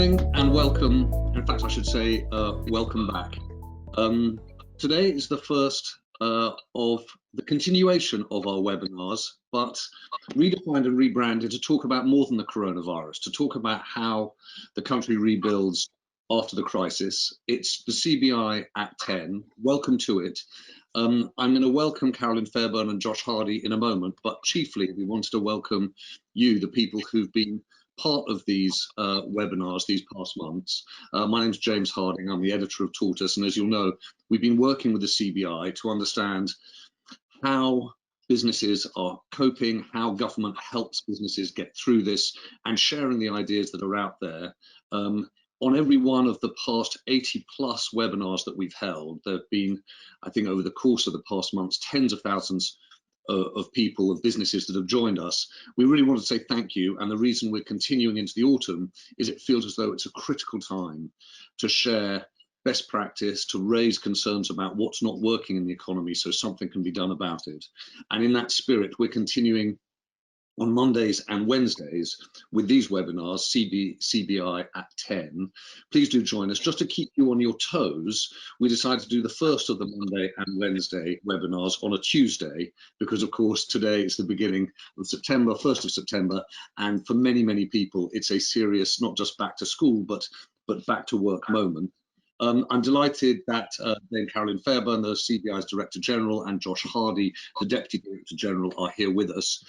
morning and welcome. In fact, I should say welcome back. Today is the first of the continuation of our webinars, but redefined and rebranded to talk about more than the coronavirus, to talk about how the country rebuilds after the crisis. It's the CBI at 10. Welcome to it. I'm going to welcome Carolyn Fairbairn and Josh Hardy in a moment, but chiefly we wanted to welcome you, the people who've been part of these webinars these past months. My name's James Harding, I'm the editor of Tortoise, and as you'll know, we've been working with the CBI to understand how businesses are coping, how government helps businesses get through this, and sharing the ideas that are out there. On every one of the past 80 plus webinars that we've held, there have been, I think over the course of the past months, tens of thousands of people, of businesses that have joined us. We really want to say thank you, and the reason we're continuing into the autumn is it feels as though it's a critical time to share best practice, to raise concerns about what's not working in the economy so something can be done about it. And in that spirit, we're continuing on Mondays and Wednesdays with these webinars, CBI at 10. Please do join us. Just to keep you on your toes, we decided to do the first of the Monday and Wednesday webinars on a Tuesday, because of course today is the beginning of September, 1st of September, and for many, many people, it's a serious, not just back to school, but back to work moment. I'm delighted that then Carolyn Fairbairn, the CBI's Director General, and Josh Hardy, the Deputy Director General, are here with us.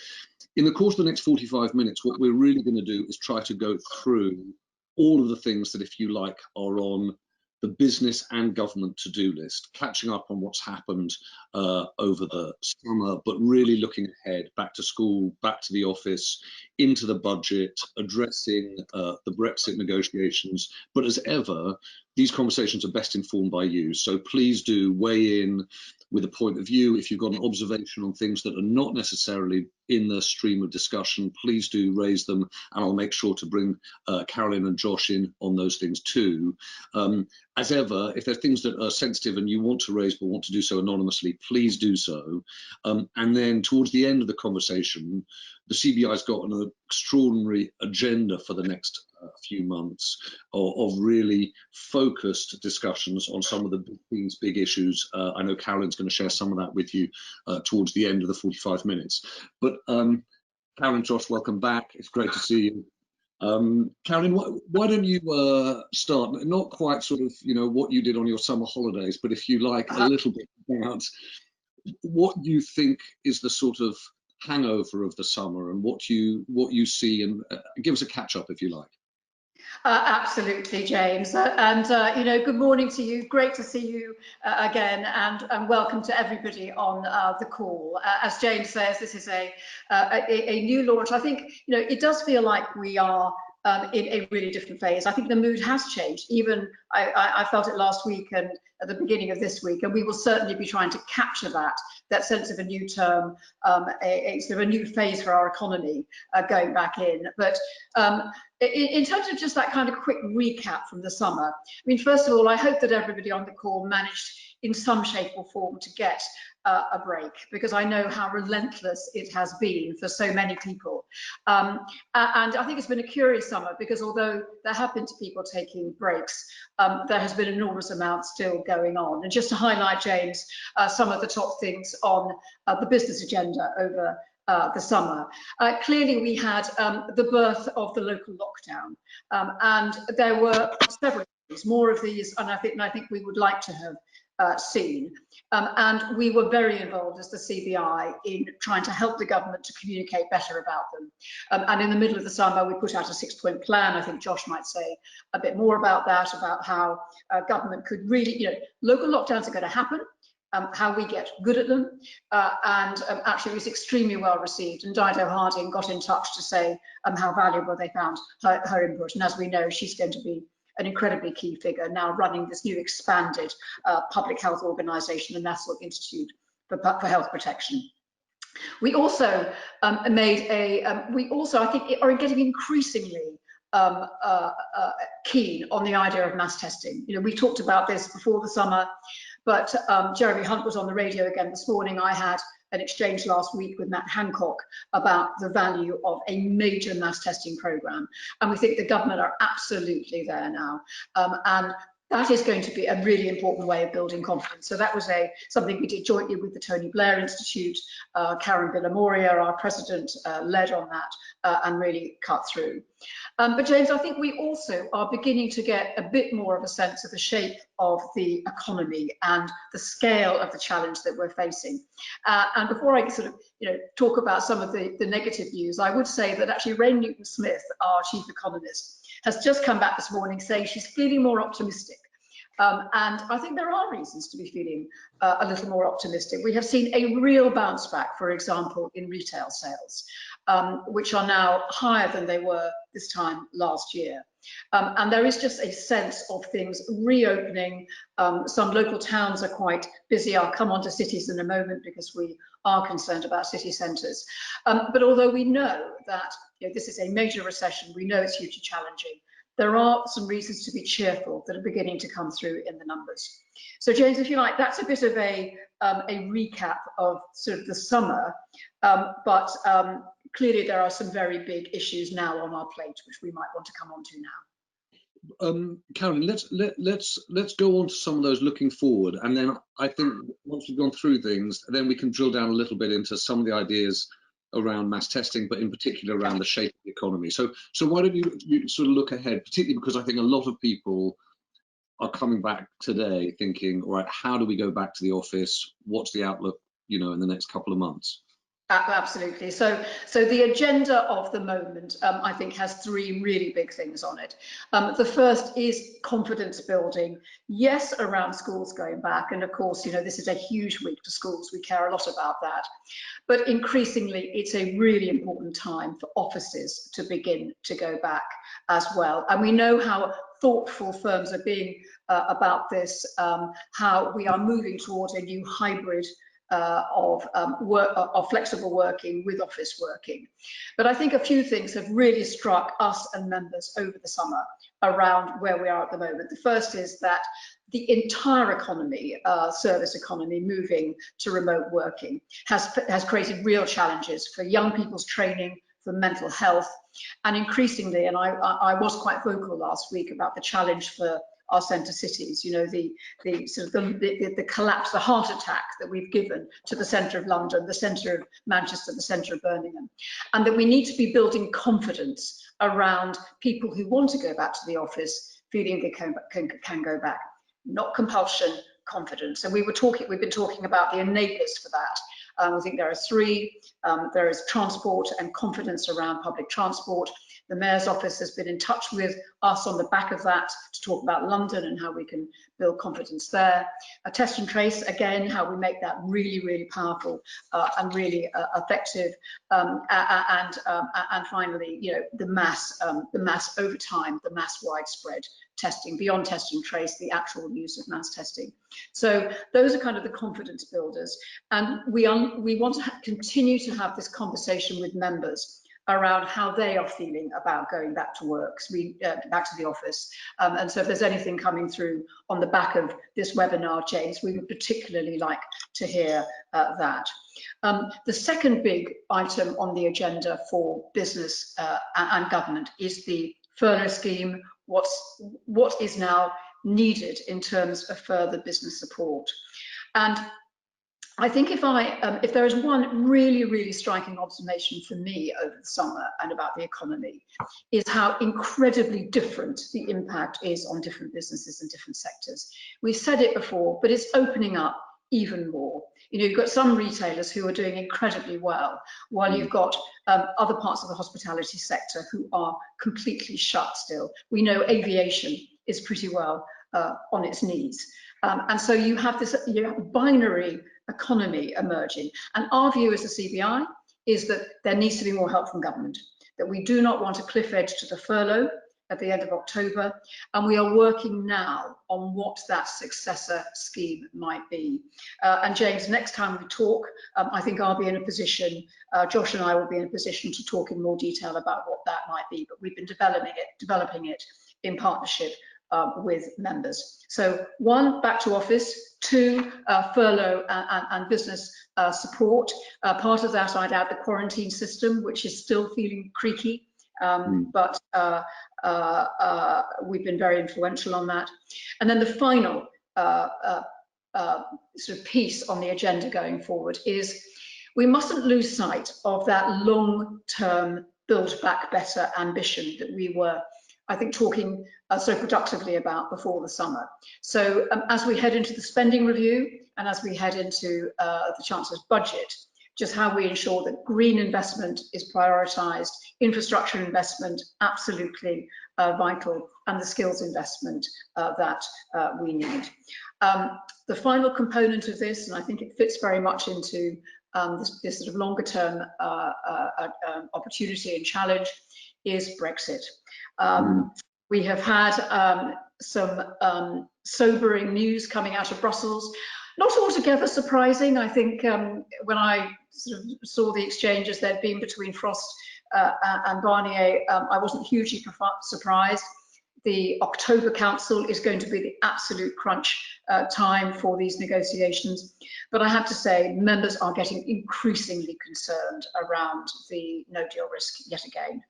In the course of the next 45 minutes, what we're really going to do is try to go through all of the things that, if you like, are on the business and government to-do list, catching up on what's happened over the summer, but really looking ahead, back to school, back to the office, into the budget, addressing the Brexit negotiations. But as ever, these conversations are best informed by you. So please do weigh in with a point of view. If you've got an observation on things that are not necessarily in the stream of discussion, please do raise them, and I'll make sure to bring Carolyn and Josh in on those things too. As ever, if there are things that are sensitive and you want to raise but want to do so anonymously, please do so. And then towards the end of the conversation, the CBI's got an extraordinary agenda for the next few months of really focused discussions on some of the big themes, big issues. I know Carolyn's going to share some of that with you towards the end of the 45 minutes. But Carolyn, Josh, welcome back. It's great to see you. Carolyn, why don't you start, not quite sort of, you know, what you did on your summer holidays, but if you like, a little bit about what you think is the sort of hangover of the summer and what you see, and give us a catch up if you like. Absolutely, James, and you know, good morning to you. Great to see you again, and welcome to everybody on the call. As James says, this is a new launch. I think, you know, it does feel like we are in a really different phase. I think the mood has changed. Even I felt it last week and at the beginning of this week, and we will certainly be trying to capture that sense of a new term, a sort of a new phase for our economy going back in. But in terms of just that kind of quick recap from the summer, I mean, first of all, I hope that everybody on the call managed in some shape or form to get a break, because I know how relentless it has been for so many people. And I think it's been a curious summer, because although there have been people taking breaks, there has been an enormous amount still going on. And just to highlight, James, some of the top things on the business agenda over the summer. Clearly, we had the birth of the local lockdown, and there were several things, more of these, and I think we would like to have seen. And we were very involved as the CBI in trying to help the government to communicate better about them. And in the middle of the summer, we put out a 6-point plan. I think Josh might say a bit more about that, about how government could really, you know, local lockdowns are going to happen. How we get good at them, and actually it was extremely well received, and Dido Harding got in touch to say how valuable they found her input, and as we know, she's going to be an incredibly key figure now running this new expanded public health organisation, the National Institute for Health Protection. We also I think are getting increasingly keen on the idea of mass testing. You know, we talked about this before the summer. but Jeremy Hunt was on the radio again this morning. I had an exchange last week with Matt Hancock about the value of a major mass testing programme, and we think the government are absolutely there now, and that is going to be a really important way of building confidence. So that was something we did jointly with the Tony Blair Institute. Karen Villamoria, our president, led on that and really cut through. But James, I think we also are beginning to get a bit more of a sense of the shape of the economy and the scale of the challenge that we're facing. And before I sort of talk about some of the negative news, I would say that actually Rain Newton-Smith, our chief economist, has just come back this morning saying she's feeling more optimistic. And I think there are reasons to be feeling a little more optimistic. We have seen a real bounce back, for example, in retail sales, which are now higher than they were this time last year. And there is just a sense of things reopening. Some local towns are quite busy. I'll come on to cities in a moment because we are concerned about city centres. But although we know that this is a major recession, we know it's hugely challenging, there are some reasons to be cheerful that are beginning to come through in the numbers. So James, if you like, that's a bit of a recap of sort of the summer, but clearly there are some very big issues now on our plate, which we might want to come on to now. Karen, let's go on to some of those looking forward, and then I think once we've gone through things, then we can drill down a little bit into some of the ideas around mass testing, but in particular around the shape of the economy. So why don't you sort of look ahead, particularly because I think a lot of people are coming back today thinking, all right, how do we go back to the office? What's the outlook, in the next couple of months? Absolutely. So the agenda of the moment, I think, has three really big things on it. The first is confidence building. Yes, around schools going back. And of course, this is a huge week for schools. We care a lot about that. But increasingly, it's a really important time for offices to begin to go back as well. And we know how thoughtful firms are being about this, how we are moving towards a new hybrid of flexible working with office working. But I think a few things have really struck us and members over the summer around where we are at the moment. The first is that the entire economy, service economy, moving to remote working has created real challenges for young people's training, for mental health, and increasingly, and I was quite vocal last week about the challenge for our centre cities, the collapse, the heart attack that we've given to the centre of London, the centre of Manchester, the centre of Birmingham, and that we need to be building confidence around people who want to go back to the office, feeling they can go back. Not compulsion, confidence. And we've been talking about the enablers for that. I think there are three. There is transport and confidence around public transport. The Mayor's office has been in touch with us on the back of that to talk about London and how we can build confidence there. Test and trace, again, how we make that really, really powerful and really effective. And finally, the mass over time, the mass widespread testing, beyond test and trace, the actual use of mass testing. So those are kind of the confidence builders. And we want to continue to have this conversation with members around how they are feeling about going back to work, back to the office. And so if there's anything coming through on the back of this webinar, James, we would particularly like to hear that. The second big item on the agenda for business and government is the furlough scheme. What is now needed in terms of further business support. And I think if there is one really, really striking observation for me over the summer and about the economy, is how incredibly different the impact is on different businesses and different sectors. We've said it before, but it's opening up even more. You've got some retailers who are doing incredibly well, while you've got other parts of the hospitality sector who are completely shut still. We know aviation is pretty well on its knees. And so you have this binary economy emerging. And our view as the CBI is that there needs to be more help from government, that we do not want a cliff edge to the furlough at the end of October, and we are working now on what that successor scheme might be. And James, next time we talk, I think I'll be in a position, Josh and I will be in a position to talk in more detail about what that might be, but we've been developing it in partnership with members. So 1, back to office; 2, furlough and business support. Part of that, I'd add the quarantine system, which is still feeling creaky, but we've been very influential on that. And then the final sort of piece on the agenda going forward is we mustn't lose sight of that long-term Build Back Better ambition that we were, I think, talking so productively about before the summer. So as we head into the spending review and as we head into the Chancellor's budget, just how we ensure that green investment is prioritised, infrastructure investment absolutely vital, and the skills investment that we need. The final component of this, and I think it fits very much into this sort of longer term opportunity and challenge, is Brexit. We have had some sobering news coming out of Brussels. Not altogether surprising. I think when I sort of saw the exchanges there'd been between Frost and Barnier, I wasn't hugely surprised. The October Council is going to be the absolute crunch time for these negotiations. But I have to say, members are getting increasingly concerned around the no deal risk yet again.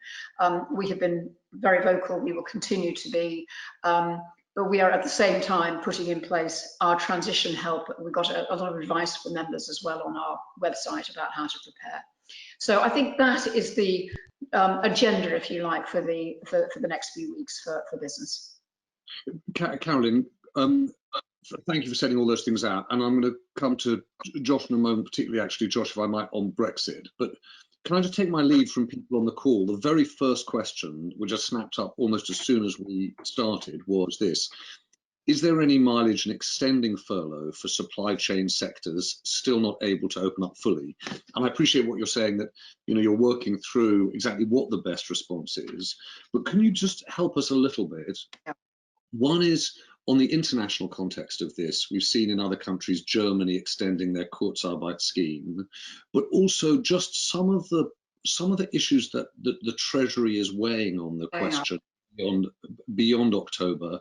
We have been very vocal, we will continue to be, but we are at the same time putting in place our transition help. We've got a lot of advice for members as well on our website about how to prepare. So I think that is the agenda, if you like, for the next few weeks for business. Carolyn, thank you for setting all those things out. And I'm going to come to Josh in a moment, particularly actually, Josh, if I might, on Brexit. But can I just take my lead from people on the call? The very first question, which I snapped up almost as soon as we started, was this: is there any mileage in extending furlough for supply chain sectors still not able to open up fully? And I appreciate what you're saying, that you're working through exactly what the best response is. But can you just help us a little bit? Yeah. One is on the international context of this. We've seen in other countries, Germany extending their Kurzarbeit scheme, but also just some of the issues that the Treasury is weighing on the question beyond October.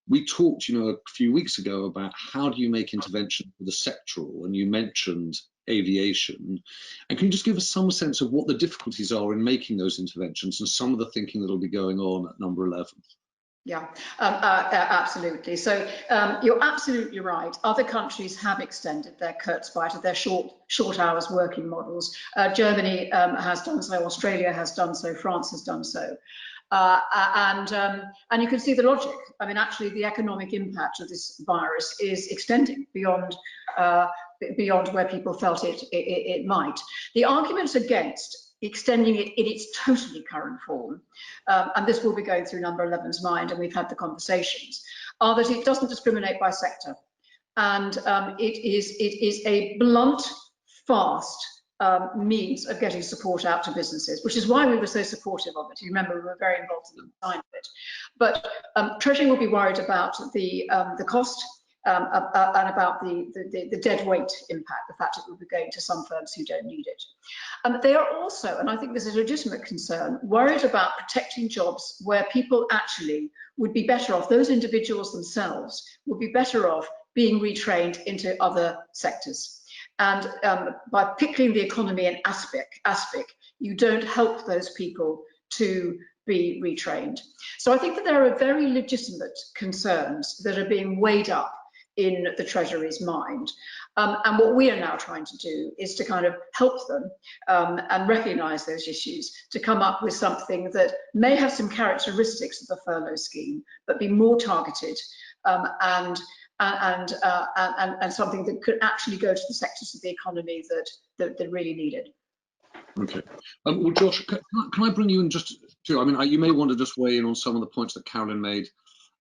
We talked, a few weeks ago about how do you make intervention for the sectoral, and you mentioned aviation. And can you just give us some sense of what the difficulties are in making those interventions and some of the thinking that will be going on at number 11? Yeah, absolutely. So you're absolutely right. Other countries have extended their Kurzarbeit, their short hours working models. Germany has done so, Australia has done so, France has done so. And you can see the logic. I mean, actually, the economic impact of this virus is extending beyond where people felt it might. The arguments against extending it in its totally current form, and this will be going through number 11's mind, and we've had the conversations, are that it doesn't discriminate by sector, and it is a blunt, fast means of getting support out to businesses, which is why we were so supportive of it. You remember we were very involved in the design of it. But Treasury will be worried about the cost and about the dead weight impact, the fact it will be going to some firms who don't need it. They are also, and I think this is a legitimate concern, worried about protecting jobs where people actually would be better off, those individuals themselves would be better off being retrained into other sectors. And by pickling the economy in aspic, you don't help those people to be retrained. So I think that there are very legitimate concerns that are being weighed up in the Treasury's mind. And what we are now trying to do is to kind of help them and recognise those issues, to come up with something that may have some characteristics of the furlough scheme, but be more targeted and something that could actually go to the sectors of the economy that really need it. Okay. Well, Josh, can I bring you in just to, I mean, you may want to just weigh in on some of the points that Carolyn made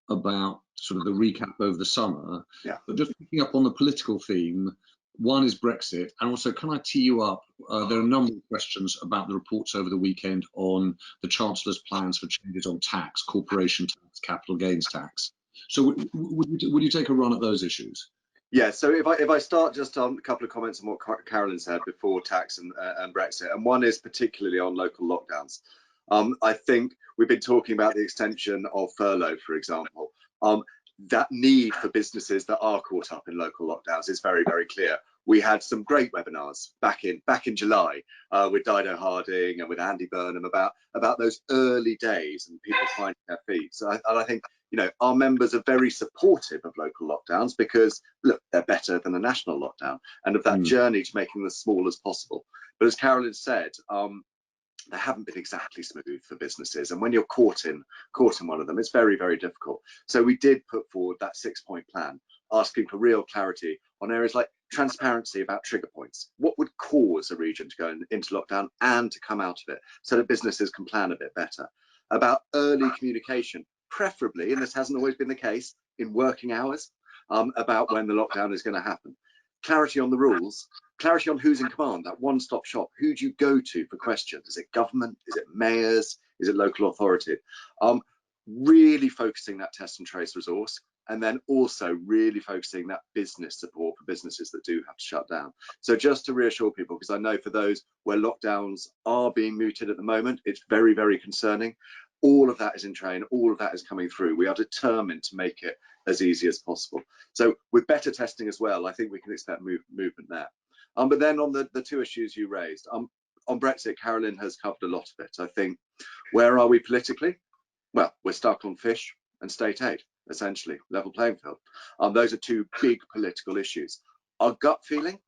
about sort of the recap over the summer. Yeah. But just picking up on the political theme, one is Brexit, and also can I tee you up? There are a number of questions about the reports over the weekend on the Chancellor's plans for changes on tax, corporation tax, capital gains tax. So would you take a run at those issues? Yeah, so if I start just on a couple of comments on what Carolyn said before tax and Brexit, and one is particularly on local lockdowns. I think we've been talking about the extension of furlough, for example, That need for businesses that are caught up in local lockdowns is very, very clear. We had some great webinars back in July with Dido Harding and with Andy Burnham about those early days and people finding their feet. So I think, you know, our members are very supportive of local lockdowns because, look, they're better than a national lockdown, and of that journey to making them as small as possible. But as Carolyn said, they haven't been exactly smooth for businesses, and when you're caught in one of them, it's very, very difficult. So we did put forward that 6-point plan, asking for real clarity on areas like transparency about trigger points. What would cause a region to go into lockdown and to come out of it, so that businesses can plan a bit better? About early communication, preferably, and this hasn't always been the case, in working hours, about when the lockdown is going to happen. Clarity on the rules, clarity on who's in command, that one-stop shop. Who do you go to for questions? Is it government? Is it mayors? Is it local authority? Really focusing that test and trace resource, and then also really focusing that business support for businesses that do have to shut down. So just to reassure people, because I know for those where lockdowns are being mooted at the moment, it's very, very concerning. All of that is in train, all of that is coming through. We are determined to make it as easy as possible. So with better testing as well, I think we can expect movement there. But then on the two issues you raised, on Brexit, Carolyn has covered a lot of it. I think, where are we politically? Well, we're stuck on fish and state aid, essentially, level playing field. Those are two big political issues. Our gut feeling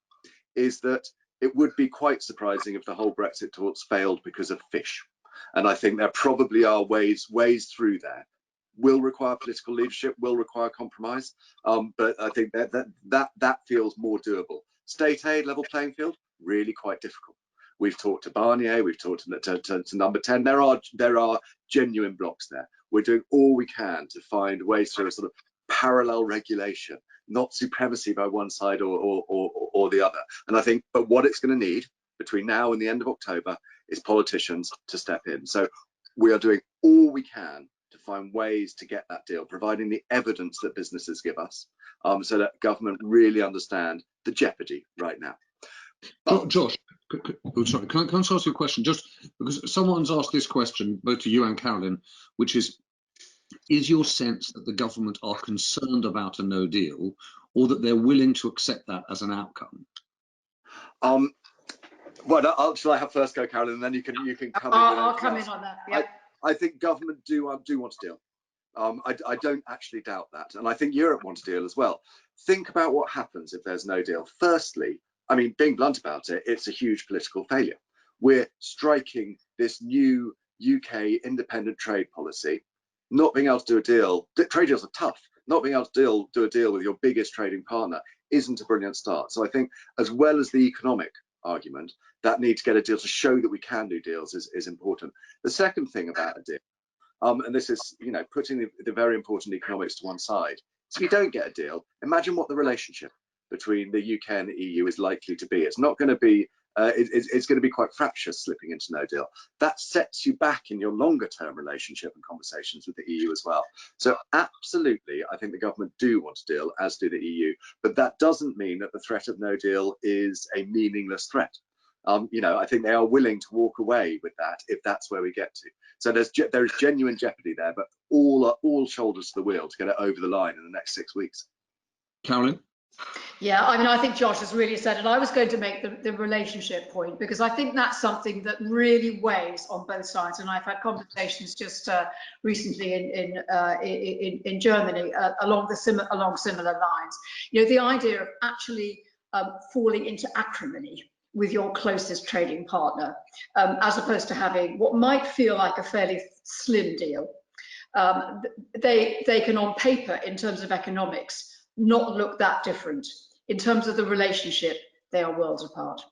is that it would be quite surprising if the whole Brexit talks failed because of fish. And I think there probably are ways through there. Will require political leadership, will require compromise, but I think that feels more doable. State aid, level playing field, really quite difficult. We've talked to Barnier, we've talked to Number 10. There are genuine blocks there. We're doing all we can to find ways through a sort of parallel regulation, not supremacy by one side or the other. And I think, but what it's going to need between now and the end of October is politicians to step in. So we are doing all we can to find ways to get that deal, providing the evidence that businesses give us, so that government really understand the jeopardy right now. Josh, oh, sorry, can I ask you a question? Just because someone's asked this question, both to you and Carolyn, which is your sense that the government are concerned about a no deal, or that they're willing to accept that as an outcome? Well, shall I have first go, Carolyn, and then you can come in. I'll come in on that. Yeah. I think government do want a deal. I don't actually doubt that, and I think Europe wants a deal as well. Think about what happens if there's no deal. Firstly, I mean, being blunt about it, it's a huge political failure. We're striking this new UK independent trade policy, not being able to do a deal. Trade deals are tough. Not being able to do a deal with your biggest trading partner isn't a brilliant start. So I think, as well as the economic argument, that need to get a deal to show that we can do deals is important. The second thing about a deal, and this is, you know, putting the very important economics to one side, so if you don't get a deal, imagine what the relationship between the UK and the EU is likely to be. It's not going to be, it's going to be quite fractious slipping into no deal. That sets you back in your longer term relationship and conversations with the EU as well. So absolutely, I think the government do want a deal, as do the EU, but that doesn't mean that the threat of no deal is a meaningless threat. You know, I think they are willing to walk away with that if that's where we get to. So there is genuine jeopardy there, but all shoulders to the wheel to get it over the line in the next 6 weeks. Carolyn? Yeah, I mean, I think Josh has really said, and I was going to make the relationship point, because I think that's something that really weighs on both sides. And I've had conversations just recently in Germany along similar lines. You know, the idea of actually falling into acrimony with your closest trading partner, as opposed to having what might feel like a fairly slim deal. They can, on paper, in terms of economics, not look that different. In terms of the relationship, they are worlds apart.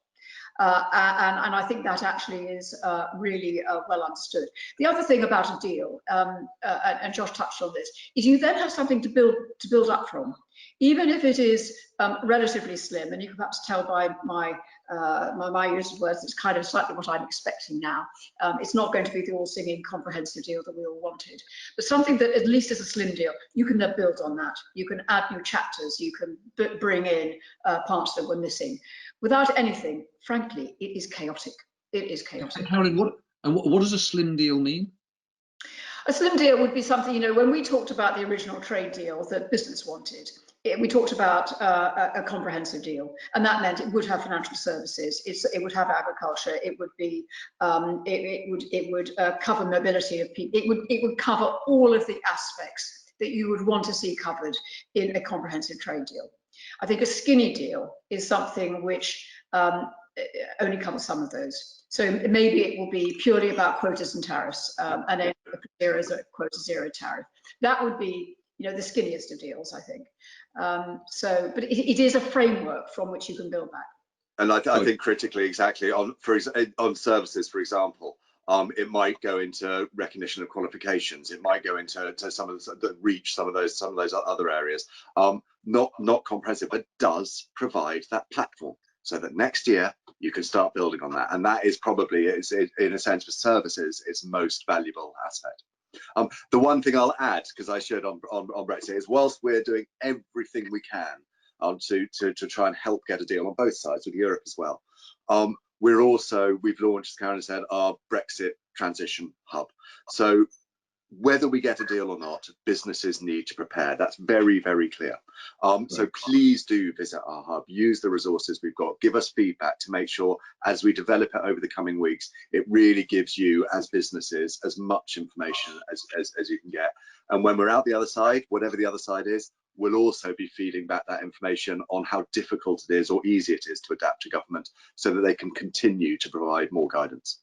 And I think that actually is really well understood. The other thing about a deal, and Josh touched on this, is you then have something to build up from. Even if it is relatively slim, and you can perhaps tell by my use of words, it's kind of slightly what I'm expecting now. It's not going to be the all-singing comprehensive deal that we all wanted, but something that at least is a slim deal. You can then build on that. You can add new chapters. You can bring in parts that were missing. Without anything, frankly, it is chaotic. It is chaotic. Carolyn, what does a slim deal mean? A slim deal would be something, you know, when we talked about the original trade deal that business wanted, we talked about a comprehensive deal, and that meant it would have financial services, it would have agriculture, it would be, it would cover mobility of people, it would cover all of the aspects that you would want to see covered in a comprehensive trade deal. I think a skinny deal is something which only covers some of those. So maybe it will be purely about quotas and tariffs, and a quota zero tariff. That would be, you know, the skinniest of deals, I think. But it is a framework from which you can build back. And I think critically, exactly on services, for example, it might go into recognition of qualifications. It might go into some of the reach, some of those other areas. Not comprehensive, but does provide that platform so that next year you can start building on that. And that is probably, in a sense, for services, its most valuable aspect. The one thing I'll add, because I shared on Brexit, is whilst we're doing everything we can to try and help get a deal on both sides with Europe as well, we've launched, as Karen said, our Brexit Transition Hub. So whether we get a deal or not, businesses need to prepare. That's very, very clear. So please do visit our hub, use the resources we've got, give us feedback to make sure as we develop it over the coming weeks, it really gives you as businesses as much information as you can get. And when we're out the other side, whatever the other side is, we'll also be feeding back that information on how difficult it is or easy it is to adapt to government so that they can continue to provide more guidance.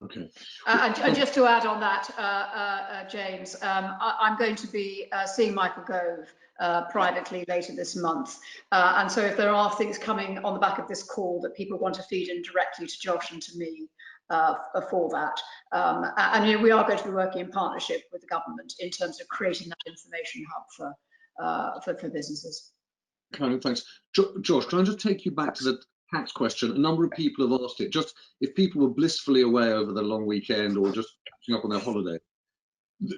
Okay. And just to add on that, James, I'm going to be seeing Michael Gove privately later this month. And so if there are things coming on the back of this call that people want to feed in directly to Josh and to me for that. And you know, we are going to be working in partnership with the government in terms of creating that information hub for businesses. Karen, thanks. Josh, can I just take you back to the tax question? A number of people have asked it. Just if people were blissfully away over the long weekend or just catching up on their holiday,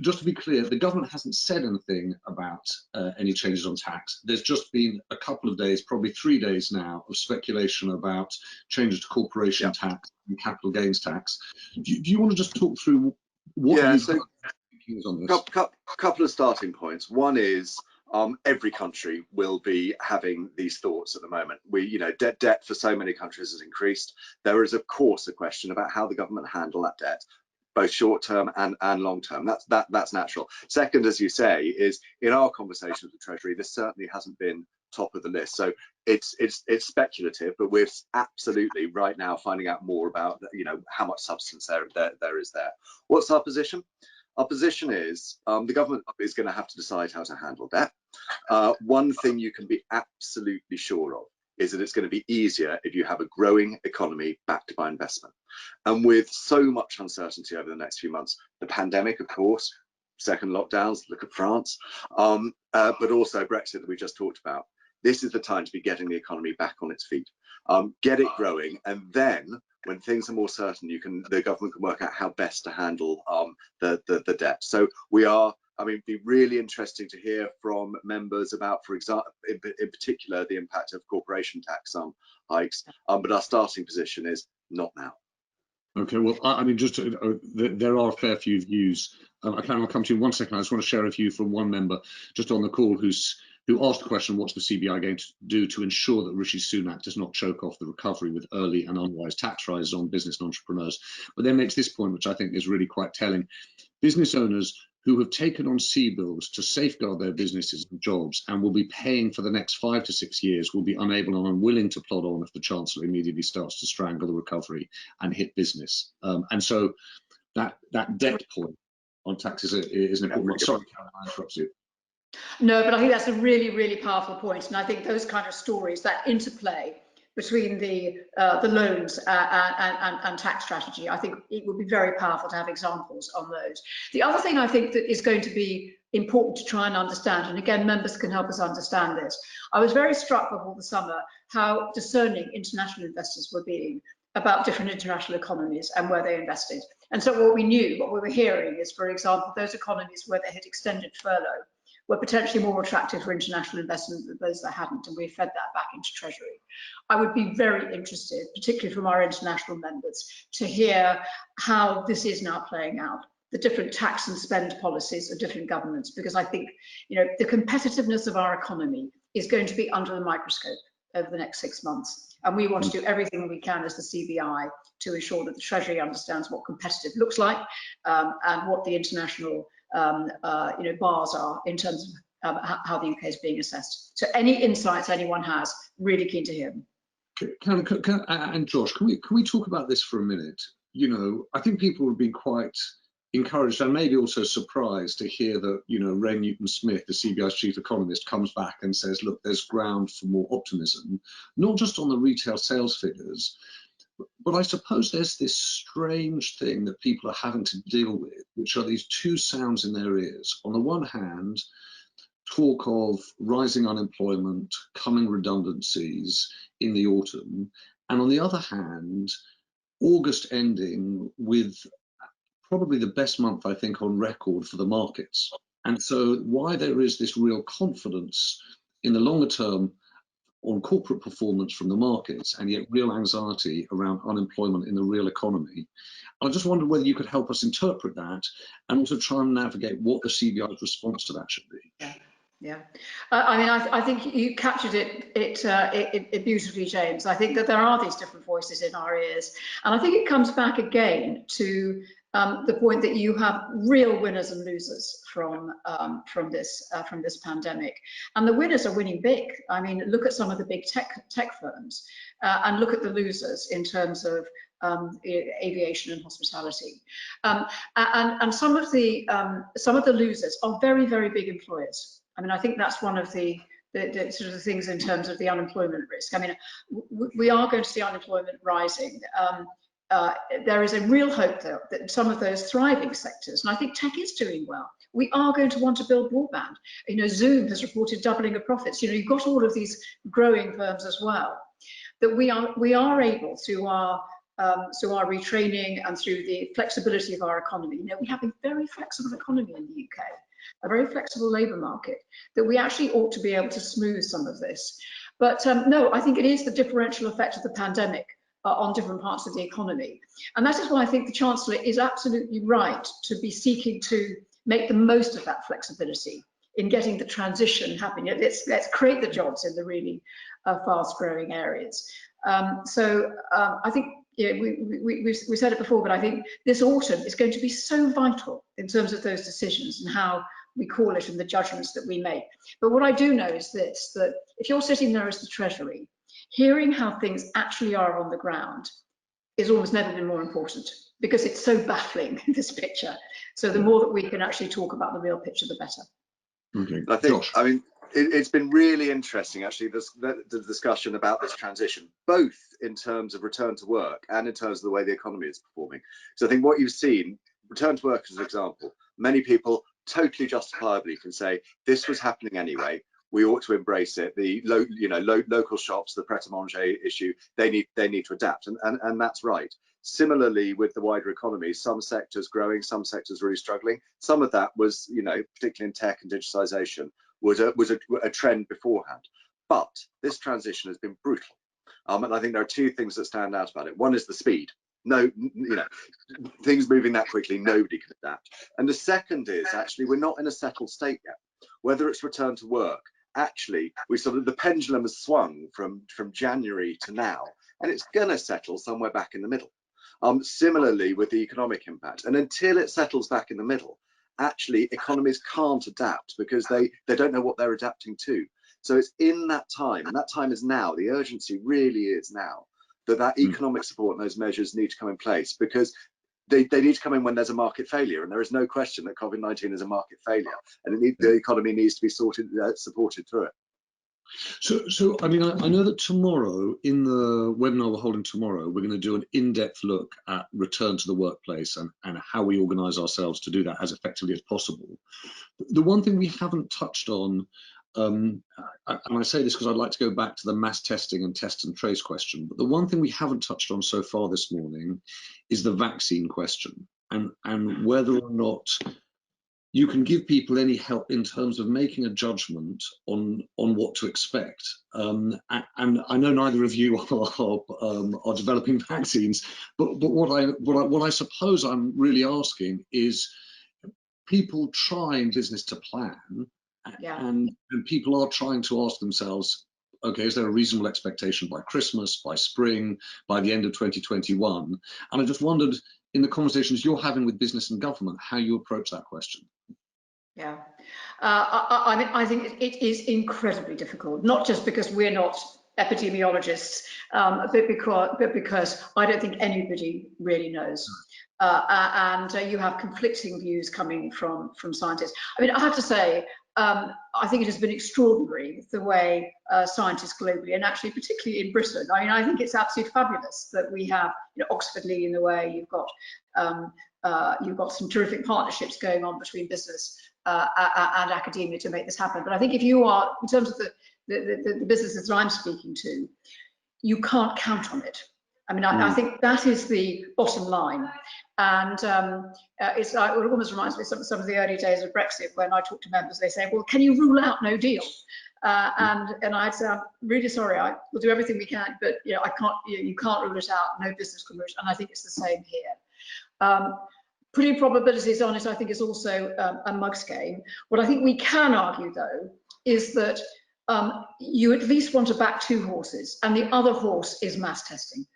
just to be clear, the government hasn't said anything about any changes on tax. There's just been a couple of days, probably 3 days now, of speculation about changes to corporation tax and capital gains tax. Do you want to just talk through what thinking is on this? Couple of starting points. One is every country will be having these thoughts at the moment. Debt for so many countries has increased. There is, of course, a question about how the government handle that debt, both short term and long term. That's natural. Second, as you say, is in our conversations with the Treasury, this certainly hasn't been top of the list. So it's speculative, but we're absolutely right now finding out more about how much substance there is there. What's our position? Our position is the government is going to have to decide how to handle debt. One thing you can be absolutely sure of is that it's going to be easier if you have a growing economy backed by investment. And with so much uncertainty over the next few months, the pandemic, of course, second lockdowns, look at France, but also Brexit that we just talked about. This is the time to be getting the economy back on its feet, get it growing, and then when things are more certain, the government can work out how best to handle the debt. So it'd be really interesting to hear from members about, for example, in particular, the impact of corporation tax hikes. But our starting position is not now. Okay, well, I mean, there are a fair few views. I'll come to you in 1 second. I just want to share a view from one member just on the call who asked the question, what's the CBI going to do to ensure that Rishi Sunak does not choke off the recovery with early and unwise tax rises on business and entrepreneurs? But then makes this point, which I think is really quite telling. Business owners who have taken on CBILS to safeguard their businesses and jobs and will be paying for the next 5 to 6 years will be unable and unwilling to plod on if the Chancellor immediately starts to strangle the recovery and hit business. And so that debt point on taxes is an important one. Sorry, Karen, I interrupted you. No, but I think that's a really, really powerful point. And I think those kind of stories, that interplay between the loans and tax strategy, I think it would be very powerful to have examples on those. The other thing I think that is going to be important to try and understand, and again, members can help us understand this. I was very struck before the summer how discerning international investors were being about different international economies and where they invested. And so what we were hearing is, for example, those economies where they had extended furlough were potentially more attractive for international investment than those that hadn't, and we fed that back into Treasury. I would be very interested, particularly from our international members, to hear how this is now playing out. the different tax and spend policies of different governments, because I think, you know, the competitiveness of our economy is going to be under the microscope over the next 6 months. And we want to do everything we can as the CBI to ensure that the Treasury understands what competitive looks like, and what the international you know, bars are in terms of how the UK is being assessed. So any insights anyone has, really keen to hear them. And Josh, can we talk about this for a minute? You know, I think people have been quite encouraged and maybe also surprised to hear that, you know, Ray Newton-Smith, the CBI's chief economist, comes back and says, look, there's ground for more optimism, not just on the retail sales figures, but I suppose there's this strange thing that people are having to deal with, which are these two sounds in their ears. On the one hand, talk of rising unemployment, coming redundancies in the autumn, and on the other hand, August ending with probably the best month, I think, on record for the markets. And so why there is this real confidence in the longer term on corporate performance from the markets, and yet real anxiety around unemployment in the real economy. I just wondered whether you could help us interpret that and also try and navigate what the CBI's response to that should be. Yeah. I mean, I think you captured it beautifully, James. I think that there are these different voices in our ears, and I think it comes back again to the point that you have real winners and losers from this pandemic, and the winners are winning big. I mean, look at some of the big tech firms, and look at the losers in terms of aviation and hospitality, and some of the losers are very, very big employers. I mean, I think that's one of the sort of the things in terms of the unemployment risk. I mean, we are going to see unemployment rising. There is a real hope, though, that some of those thriving sectors, and I think tech is doing well, we are going to want to build broadband. You know, Zoom has reported doubling of profits. You know, you've got all of these growing firms as well, that we are able through our retraining and through the flexibility of our economy. You know, we have a very flexible economy in the UK, a very flexible labour market, that we actually ought to be able to smooth some of this. But no, I think it is the differential effect of the pandemic on different parts of the economy. And that is why I think the Chancellor is absolutely right to be seeking to make the most of that flexibility in getting the transition happening. Let's create the jobs in the really fast growing areas. So I think, yeah, we said it before, but I think this autumn is going to be so vital in terms of those decisions and how we call it and the judgments that we make. But what I do know is this, that if you're sitting there as the Treasury, hearing how things actually are on the ground is almost never been more important, because it's so baffling, this picture. So the more that we can actually talk about the real picture, the better. Okay. I think, Josh. I mean, it's been really interesting, actually, the discussion about this transition, both in terms of return to work and in terms of the way the economy is performing. So I think what you've seen, return to work as an example, many people totally justifiably can say this was happening anyway. We ought to embrace it. The local shops, the pret-a-manger issue, they need to adapt, and that's right. Similarly, with the wider economy, some sectors growing, some sectors really struggling. Some of that was, you know, particularly in tech and digitization, was a trend beforehand. But this transition has been brutal, and I think there are two things that stand out about it. One is the speed. No, you know, things moving that quickly, nobody can adapt. And the second is actually we're not in a settled state yet. Whether it's return to work, actually, we sort of, the pendulum has swung from January to now, and it's going to settle somewhere back in the middle. Similarly with the economic impact, and until it settles back in the middle, actually economies can't adapt because they don't know what they're adapting to. So it's in that time, and that time is now. The urgency really is now that economic support and those measures need to come in place, because they need to come in when there's a market failure, and there is no question that COVID-19 is a market failure, and the economy needs to be supported through it. So I mean, I know that tomorrow, in the webinar we're holding tomorrow, we're going to do an in-depth look at return to the workplace and how we organise ourselves to do that as effectively as possible. The one thing we haven't touched on, and I say this because I'd like to go back to the mass testing and test and trace question, but the one thing we haven't touched on so far this morning is the vaccine question, and whether or not you can give people any help in terms of making a judgment on what to expect. And I know neither of you are developing vaccines, but what I suppose I'm really asking is, people try in business to plan, and people are trying to ask themselves, okay, is there a reasonable expectation by Christmas, by spring, by the end of 2021? And I just wondered, in the conversations you're having with business and government, how you approach that question. Yeah, I mean, I think it is incredibly difficult, not just because we're not epidemiologists, but because I don't think anybody really knows. And you have conflicting views coming from scientists. I mean, I have to say, I think it has been extraordinary the way scientists globally, and actually particularly in Britain. I mean, I think it's absolutely fabulous that we have, you know, Oxford leading the way. You've got some terrific partnerships going on between business and academia to make this happen. But I think if you are, in terms of the businesses that I'm speaking to, you can't count on it. I mean, I think that is the bottom line. And it almost reminds me of some of the early days of Brexit, when I talk to members, they say, well, can you rule out no deal? And I'd say, I'm really sorry, we'll do everything we can, but you know, you can't rule it out, no business can rule it. And I think it's the same here. Putting probabilities on it, I think, is also a mug's game. What I think we can argue, though, is that you at least want to back two horses, and the other horse is mass testing.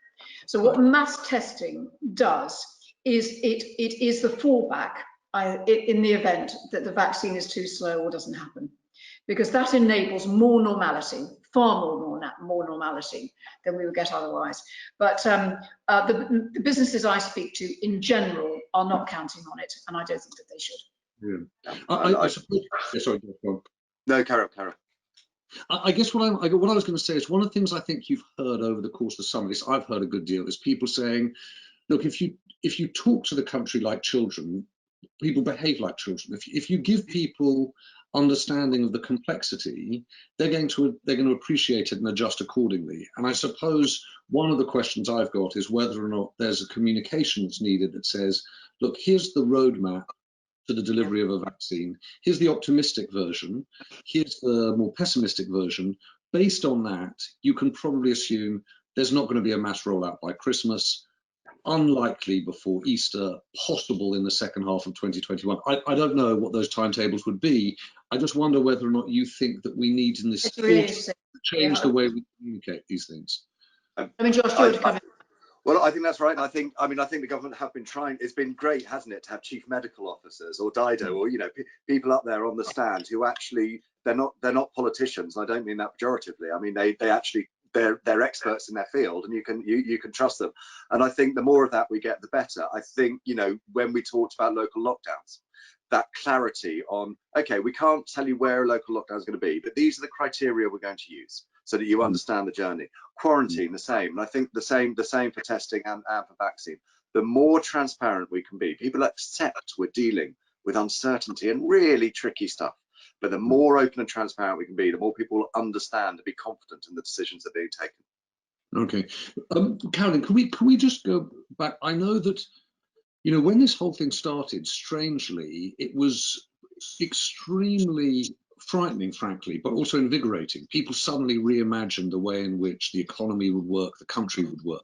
So what mass testing does is it is the fallback in the event that the vaccine is too slow or doesn't happen, because that enables more normality, far more normality than we would get otherwise. But the businesses I speak to in general are not counting on it, and I don't think that they should. Yeah. I suppose, sorry, no, Carol. I guess what I was going to say is, one of the things I think you've heard over the course of the summer, this I've heard a good deal, is people saying, look, if you talk to the country like children, people behave like children. If you give people understanding of the complexity, they're going to appreciate it and adjust accordingly. And I suppose one of the questions I've got is whether or not there's a communication that's needed that says, look, here's the roadmap to the delivery of a vaccine. Here's the optimistic version. Here's the more pessimistic version. Based on that, you can probably assume there's not going to be a mass rollout by Christmas, unlikely before Easter, possible in the second half of 2021. I don't know what those timetables would be. I just wonder whether or not you think that we need in this to change the way we communicate these things. I mean, Josh, do you want to come in? Well, I think that's right. And I think the government have been trying. It's been great, hasn't it, to have chief medical officers or Dido or, you know, people up there on the stand who actually, they're not politicians. I don't mean that pejoratively. I mean, they actually, they're experts in their field, and you can trust them. And I think the more of that we get, the better. I think, you know, when we talked about local lockdowns, that clarity on, okay, we can't tell you where a local lockdown is going to be, but these are the criteria we're going to use, so that you understand the journey. Quarantine, the same. And I think the same for testing and for vaccine. The more transparent we can be, people accept we're dealing with uncertainty and really tricky stuff. But the more open and transparent we can be, the more people will understand and be confident in the decisions that are being taken. Okay, Carolyn, can we just go back? I know that, you know, when this whole thing started, strangely, it was extremely frightening, frankly, but also invigorating. People suddenly reimagined the way in which the economy would work, the country would work.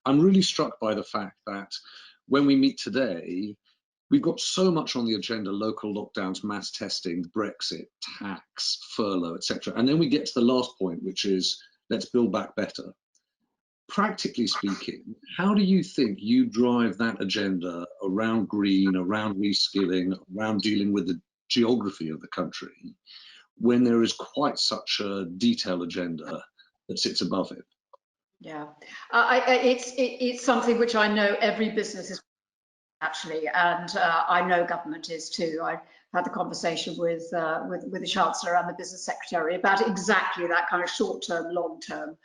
I'm really struck by the fact that when we meet today, we've got so much on the agenda: local lockdowns, mass testing, Brexit, tax, furlough, etc. And then we get to the last point, which is let's build back better. Practically speaking, how do you think you drive that agenda around green, around reskilling, around dealing with the geography of the country, when there is quite such a detailed agenda that sits above it? Yeah, it's something which I know every business is actually, and I know government is too. I had the conversation with the Chancellor and the Business Secretary about exactly that kind of short-term, long-term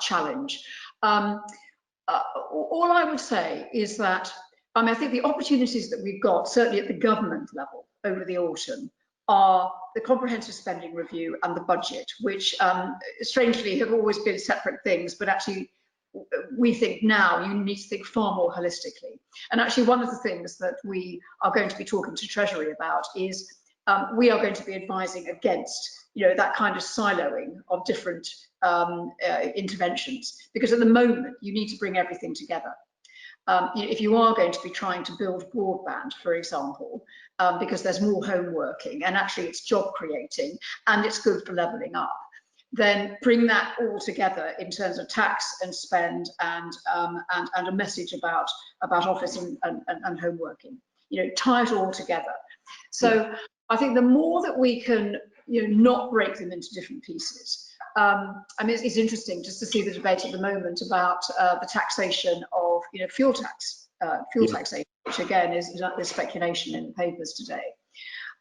challenge. All I would say is that I think the opportunities that we've got, certainly at the government level over the autumn, are the comprehensive spending review and the budget, which strangely have always been separate things, but actually we think now you need to think far more holistically. And actually, one of the things that we are going to be talking to Treasury about is we are going to be advising against, that kind of siloing of different interventions, because at the moment you need to bring everything together. If you are going to be trying to build broadband, for example, because there's more home working and actually it's job creating and it's good for levelling up, then bring that all together in terms of tax and spend and a message about office and home working. Tie it all together. So I think the more that we can, not break them into different pieces. I mean, it's interesting just to see the debate at the moment about the taxation of, fuel taxation, which again is speculation in the papers today.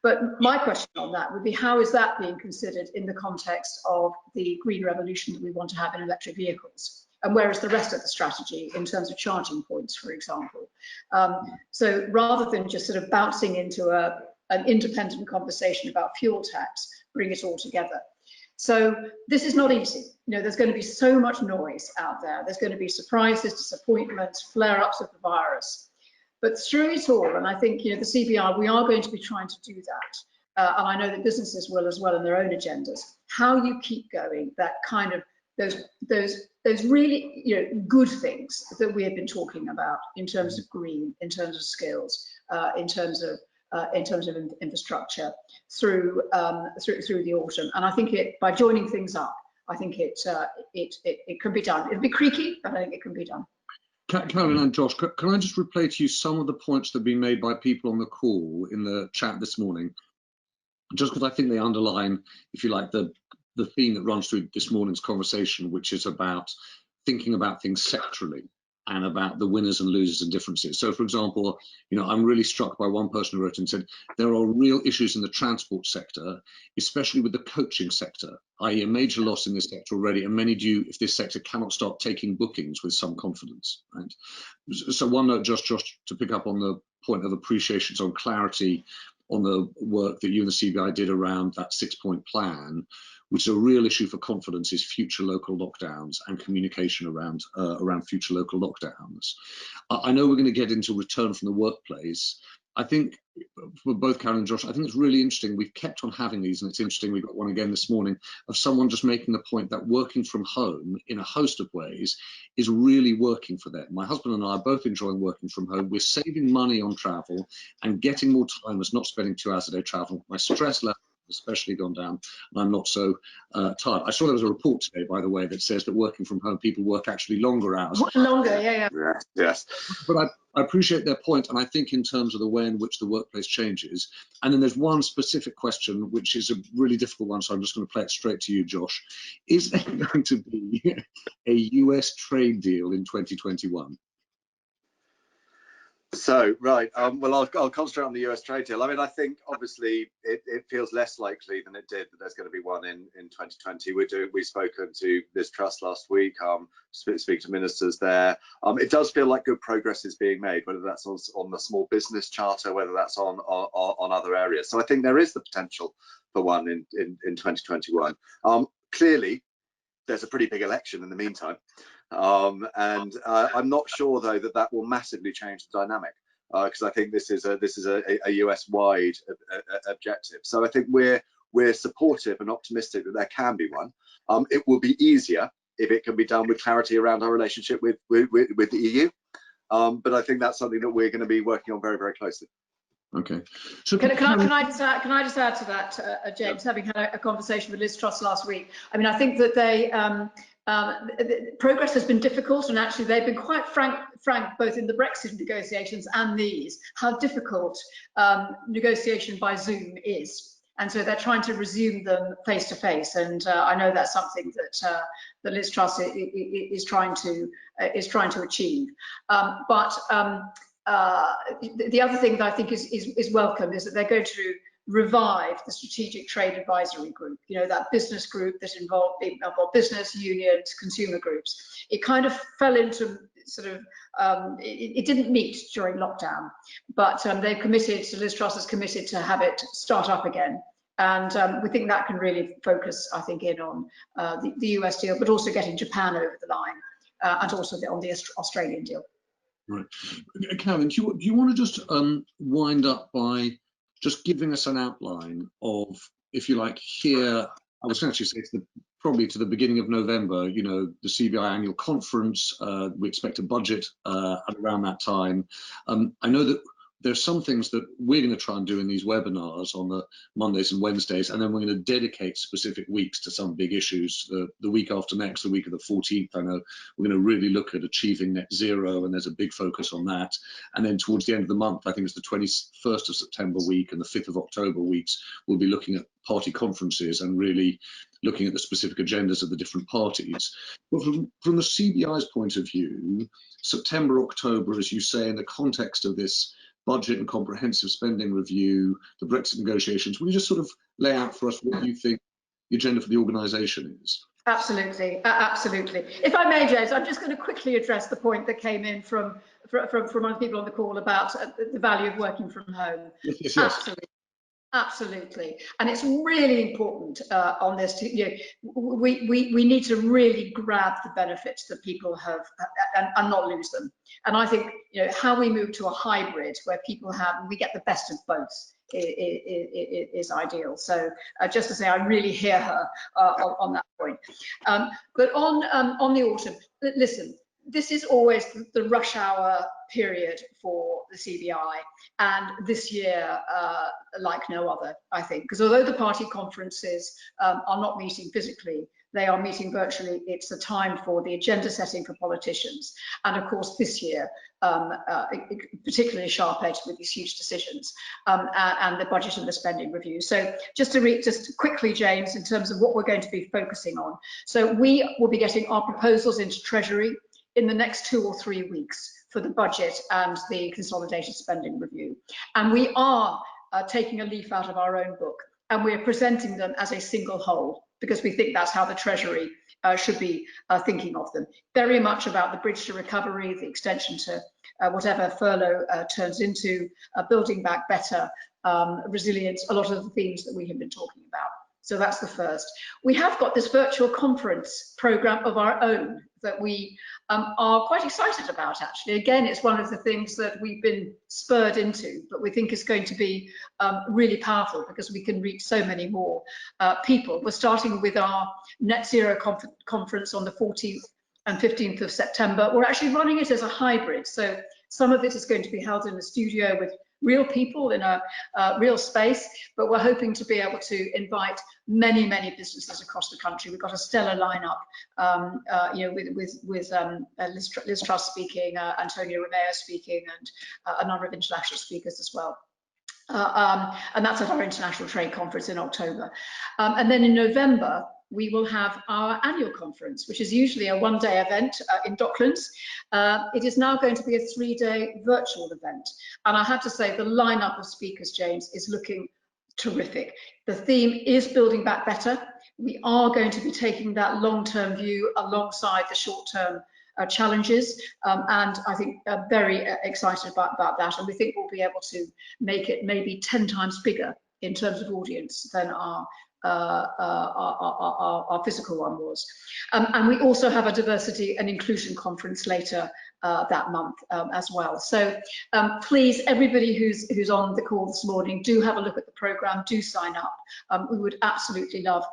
But my question on that would be, how is that being considered in the context of the green revolution that we want to have in electric vehicles? And where is the rest of the strategy in terms of charging points, for example? So rather than just sort of bouncing into an independent conversation about fuel tax, bring it all together. So this is not easy. There's going to be so much noise out there. There's going to be surprises, disappointments, flare-ups of the virus. But through it all, and I think, the CBI, we are going to be trying to do that. And I know that businesses will as well in their own agendas. How you keep going, that kind of, those really, good things that we have been talking about in terms of green, in terms of skills, in terms of infrastructure through the autumn. And I think by joining things up, I think it can be done. It'll be creaky, but I think it can be done. Carolyn and Josh, can I just replay to you some of the points that have been made by people on the call in the chat this morning? Just because I think they underline, if you like, the theme that runs through this morning's conversation, which is about thinking about things sectorally and about the winners and losers and differences. So, for example, I'm really struck by one person who wrote and said, there are real issues in the transport sector, especially with the coaching sector, i.e. a major loss in this sector already, and many do if this sector cannot start taking bookings with some confidence, right? So one note, Josh, to pick up on the point of appreciations on clarity on the work that you and the CBI did around that 6-point plan, which is a real issue for confidence, is future local lockdowns and communication around future local lockdowns. I know we're going to get into return from the workplace. I think for both Karen and Josh, I think it's really interesting. We've kept on having these, and it's interesting. We've got one again this morning of someone just making the point that working from home in a host of ways is really working for them. My husband and I are both enjoying working from home. We're saving money on travel and getting more time as not spending 2 hours a day traveling. My stress level especially gone down, and I'm not so tired. I saw there was a report today, by the way, that says that working from home, people work actually longer hours. Longer, yeah. Yes. But I appreciate their point, and I think in terms of the way in which the workplace changes. And then there's one specific question, which is a really difficult one, so I'm just going to play it straight to you, Josh. Is there going to be a US trade deal in 2021? So, right, well, I'll concentrate on the US trade deal. I mean, I think obviously it feels less likely than it did that there's going to be one in 2020. We've spoken to Liz Truss last week, speak to ministers there. It does feel like good progress is being made, whether that's on the small business charter, whether that's on other areas. So I think there is the potential for one in 2021. Clearly, there's a pretty big election in the meantime. And I'm not sure though that will massively change the dynamic, because I think this is a US-wide objective. So I think we're supportive and optimistic that there can be one. It will be easier if it can be done with clarity around our relationship with the EU. But I think that's something that we're going to be working on very, very closely. Okay. So can I just add to that, James? Having had a conversation with Liz Truss last week, I mean, I think that they progress has been difficult, and actually they've been quite frank both in the Brexit negotiations and these, how difficult negotiation by Zoom is. And so they're trying to resume them face to face, and I know that's something that Liz Truss is trying to achieve. But the other thing that I think is welcome is that they're going to revive the Strategic Trade Advisory Group, that business group that involved business, unions, consumer groups. It kind of fell into sort of, it didn't meet during lockdown, but they've committed, so Liz Truss has committed to have it start up again. And we think that can really focus, I think, in on the US deal, but also getting Japan over the line. and also on the Australian deal. Right. Karen, do you want to just wind up by just giving us an outline of, if you like, here, I would actually say probably to the beginning of November, you know, the CBI annual conference, we expect a budget at around that time. I know that there's some things that we're going to try and do in these webinars on the Mondays and Wednesdays, and then we're going to dedicate specific weeks to some big issues. The week after next, the week of the 14th, I know we're going to really look at achieving net zero, and there's a big focus on that. And then towards the end of the month, I think it's the 21st of September week and the 5th of October weeks, we'll be looking at party conferences and really looking at the specific agendas of the different parties. But from the CBI's point of view, September, October, as you say, in the context of this budget and comprehensive spending review, the Brexit negotiations, will you just sort of lay out for us what you think the agenda for the organisation is? Absolutely, absolutely. If I may, James, I'm just going to quickly address the point that came in from other people on the call about the value of working from home. Yes. Absolutely. Absolutely, and it's really important on this. We need to really grab the benefits that people have and not lose them. And I think how we move to a hybrid where people we get the best of both is ideal. So just to say, I really hear her on that point. But on the autumn, listen. This is always the rush hour period for the CBI, and this year like no other, I think, because although the party conferences are not meeting physically, they are meeting virtually. It's a time for the agenda setting for politicians, and of course this year particularly sharp-edged with these huge decisions and the budget and the spending review. So just quickly, James, in terms of what we're going to be focusing on, so we will be getting our proposals into Treasury in the next 2 or 3 weeks for the budget and the consolidated spending review. And we are taking a leaf out of our own book, and we're presenting them as a single whole, because we think that's how the Treasury should be thinking of them. Very much about the bridge to recovery, the extension to whatever furlough turns into, building back better, resilience, a lot of the themes that we have been talking about. So that's the first. We have got this virtual conference program of our own that we are quite excited about, actually. Again, it's one of the things that we've been spurred into, but we think is going to be really powerful because we can reach so many more people. We're starting with our net zero conference on the 14th and 15th of September. We're actually running it as a hybrid. So some of it is going to be held in the studio with real people in a real space, but we're hoping to be able to invite many businesses across the country. We've got a stellar lineup, with Liz Truss speaking, Antonio Romeo speaking, and a number of international speakers as well. And that's at our International Trade Conference in October. And then in November, we will have our annual conference, which is usually a one-day event in Docklands. It is now going to be a 3-day virtual event. And I have to say, the lineup of speakers, James, is looking terrific. The theme is building back better. We are going to be taking that long-term view alongside the short-term challenges, and I think very excited about that. And we think we'll be able to make it maybe 10 times bigger in terms of audience than our physical one was. And we also have a diversity and inclusion conference later that month as well. So please, everybody who's on the call this morning, do have a look at the programme, do sign up. We would absolutely love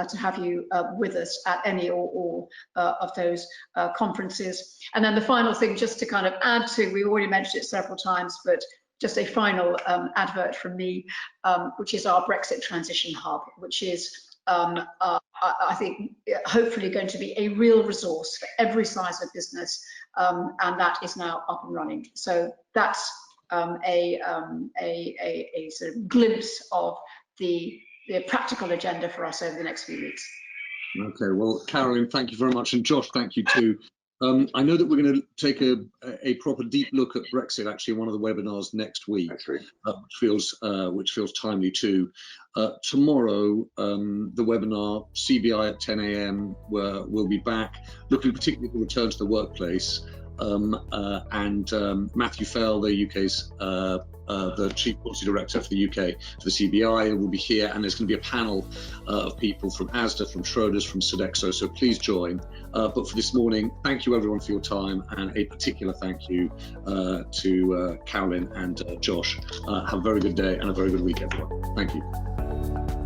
to have you with us at any or all of those conferences. And then the final thing, just to kind of add to, we already mentioned it several times, but just a final advert from me, which is our Brexit Transition Hub, which is, I think, hopefully going to be a real resource for every size of business, and that is now up and running. So that's a sort of glimpse of the practical agenda for us over the next few weeks. Okay, well, Caroline, thank you very much, and Josh, thank you too. I know that we're going to take a proper deep look at Brexit actually in one of the webinars next week, which feels timely too. Tomorrow, the webinar CBI at 10 a.m. where we'll be back looking particularly at the return to the workplace. and Matthew Fell, the UK's the Chief Policy Director for the UK for the CBI, will be here, and there's going to be a panel of people from ASDA, from Schroders, from Sodexo, so please join. But for this morning, thank you everyone for your time, and a particular thank you to Carolyn and Josh. Have a very good day and a very good week, everyone. Thank you.